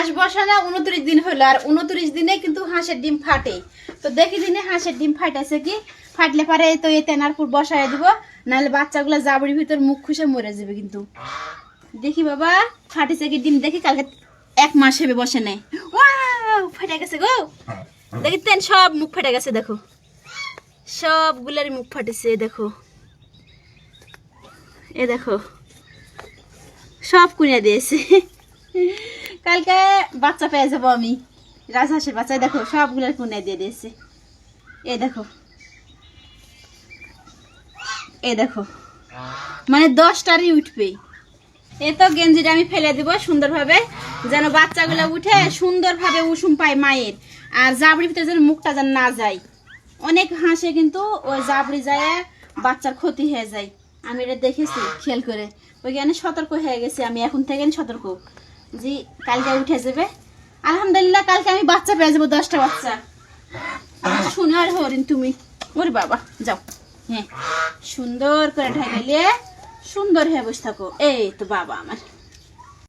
হাঁস বসানো 29 দিন হলো, আর 29 দিনে কিন্তু হাঁসের ডিম ফাটে। তো দেখি দিনে হাঁসের ডিম ফাটাইছে কি, ফাটলে পারে তো এই তেনারপুর বসায় দিব, নাহলে বাচ্চাগুলো জাবড়ির ভিতর মুখ খুশে মরে যাবে। কিন্তু দেখি বাবা ফাটিছে কি ডিম, দেখি কালকে 1 মাস হবে বসে নেই। ওয়াও ফাটে গেছে গো, দেখি তেন সব মুখ ফাটে গেছে, দেখো সবগুলারই মুখ ফাটেছে, দেখো এ দেখো সব কুড়িয়ে দিয়েছে। কালকে বাচ্চা পেয়ে যাবো আমি, রাজহাঁসের বাচ্চা, দেখো সবগুলোর কুড়িয়ে দিয়ে দিয়েছে। এ দেখো এ দেখো মানে 10টারই উঠবে। এ তো গেঞ্জিটা আমি ফেলে দিব সুন্দরভাবে, যেন বাচ্চাগুলো উঠে সুন্দরভাবে উষুম পায় মায়ের, আর জাবড়ির ভিতরে যেন মুখটা যেন না যায়। অনেক হাঁসে কিন্তু ওই জাবড়ি যায় বাচ্চার ক্ষতি হয়ে যায়, আমি এটা দেখেছি খেয়াল করে, ওইখানে সতর্ক হয়ে গেছি আমি, এখন থেকে সতর্ক জি কালকে উঠে যাবে। আলহামদুলিল্লাহ কালকে আমি বাচ্চা পেয়ে যাবো, 10টা বাচ্চা। শুনে আর হরিণ তুমি, ওরে বাবা যাও, হ্যাঁ সুন্দর করে ঢাকাইলে সুন্দর হয়ে বসে থাকো। এই তো বাবা আমার।